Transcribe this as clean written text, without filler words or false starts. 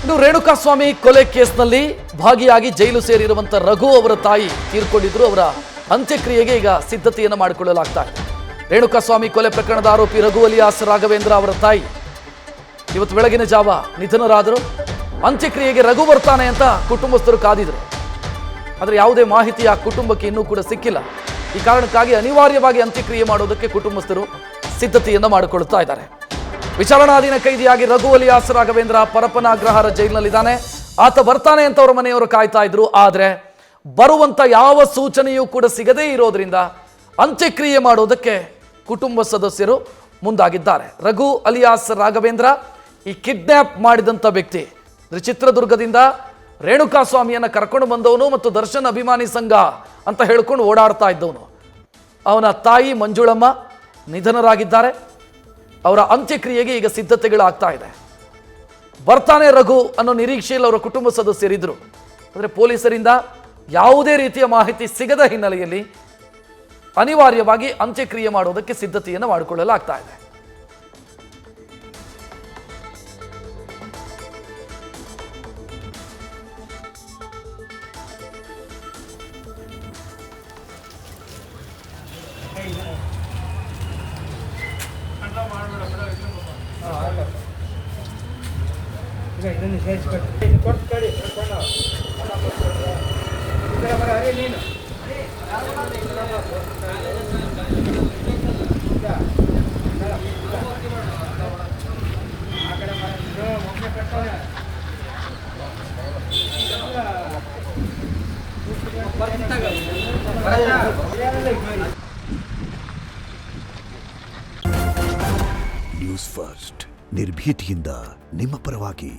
ಇನ್ನು ರೇಣುಕಾಸ್ವಾಮಿ ಕೊಲೆ ಕೇಸ್ನಲ್ಲಿ ಭಾಗಿಯಾಗಿ ಜೈಲು ಸೇರಿರುವಂತ ರಘು ಅವರ ತಾಯಿ ತೀರ್ಕೊಂಡಿದ್ರು. ಅವರ ಅಂತ್ಯಕ್ರಿಯೆಗೆ ಈಗ ಸಿದ್ಧತೆಯನ್ನು ಮಾಡಿಕೊಳ್ಳಲಾಗ್ತಾ ಇದೆ. ರೇಣುಕಾಸ್ವಾಮಿ ಕೊಲೆ ಪ್ರಕರಣದ ಆರೋಪಿ ರಘು ಅಲಿಯಾಸ್ ರಾಘವೇಂದ್ರ ಅವರ ತಾಯಿ ಇವತ್ತು ಬೆಳಗಿನ ಜಾವ ನಿಧನರಾದರು. ಅಂತ್ಯಕ್ರಿಯೆಗೆ ರಘು ಬರ್ತಾನೆ ಅಂತ ಕುಟುಂಬಸ್ಥರು ಕಾದಿದ್ರು. ಆದರೆ ಯಾವುದೇ ಮಾಹಿತಿ ಆ ಕುಟುಂಬಕ್ಕೆ ಇನ್ನೂ ಕೂಡ ಸಿಕ್ಕಿಲ್ಲ. ಈ ಕಾರಣಕ್ಕಾಗಿ ಅನಿವಾರ್ಯವಾಗಿ ಅಂತ್ಯಕ್ರಿಯೆ ಮಾಡೋದಕ್ಕೆ ಕುಟುಂಬಸ್ಥರು ಸಿದ್ಧತೆಯನ್ನು ಮಾಡಿಕೊಳ್ಳುತ್ತಾ ಇದ್ದಾರೆ. ವಿಚಾರಣಾಧೀನ ಕೈದಿಯಾಗಿ ರಘು ಅಲಿಯಾಸ್ ರಾಘವೇಂದ್ರ ಪರಪ್ಪನ ಅಗ್ರಹಾರ ಜೈಲಿನಲ್ಲಿದ್ದಾನೆ. ಆತ ಬರ್ತಾನೆ ಅಂತ ಅವರ ಮನೆಯವರು ಕಾಯ್ತಾ ಇದ್ರು. ಆದರೆ ಬರುವಂತ ಯಾವ ಸೂಚನೆಯೂ ಕೂಡ ಸಿಗದೇ ಇರೋದ್ರಿಂದ ಅಂತ್ಯಕ್ರಿಯೆ ಮಾಡೋದಕ್ಕೆ ಕುಟುಂಬ ಸದಸ್ಯರು ಮುಂದಾಗಿದ್ದಾರೆ. ರಘು ಅಲಿಯಾಸ್ ರಾಘವೇಂದ್ರ ಈ ಕಿಡ್ನ್ಯಾಪ್ ಮಾಡಿದಂಥ ವ್ಯಕ್ತಿ. ಚಿತ್ರದುರ್ಗದಿಂದ ರೇಣುಕಾಸ್ವಾಮಿಯನ್ನು ಕರ್ಕೊಂಡು ಬಂದವನು ಮತ್ತು ದರ್ಶನ್ ಅಭಿಮಾನಿ ಸಂಘ ಅಂತ ಹೇಳ್ಕೊಂಡು ಓಡಾಡ್ತಾ ಇದ್ದವನು. ಅವನ ತಾಯಿ ಮಂಜುಳಮ್ಮ ನಿಧನರಾಗಿದ್ದಾರೆ. ಅವರ ಅಂತ್ಯಕ್ರಿಯೆಗೆ ಈಗ ಸಿದ್ಧತೆಗಳಾಗ್ತಾ ಇದೆ. ಬರ್ತಾನೆ ರಘು ಅನ್ನೋ ನಿರೀಕ್ಷೆಯಲ್ಲಿ ಅವರ ಕುಟುಂಬ ಸದಸ್ಯರಿದ್ದರು. ಅಂದರೆ ಪೊಲೀಸರಿಂದ ಯಾವುದೇ ರೀತಿಯ ಮಾಹಿತಿ ಸಿಗದ ಹಿನ್ನೆಲೆಯಲ್ಲಿ ಅನಿವಾರ್ಯವಾಗಿ ಅಂತ್ಯಕ್ರಿಯೆ ಮಾಡೋದಕ್ಕೆ ಸಿದ್ಧತೆಯನ್ನು ಮಾಡಿಕೊಳ್ಳಲಾಗ್ತಾ ಇದೆ. ನ್ಯೂಸ್ ಫಸ್ಟ್ ನಿರ್ಭೀತಿಯಿಂದ ನಿಮ್ಮ ಪರವಾಗಿ.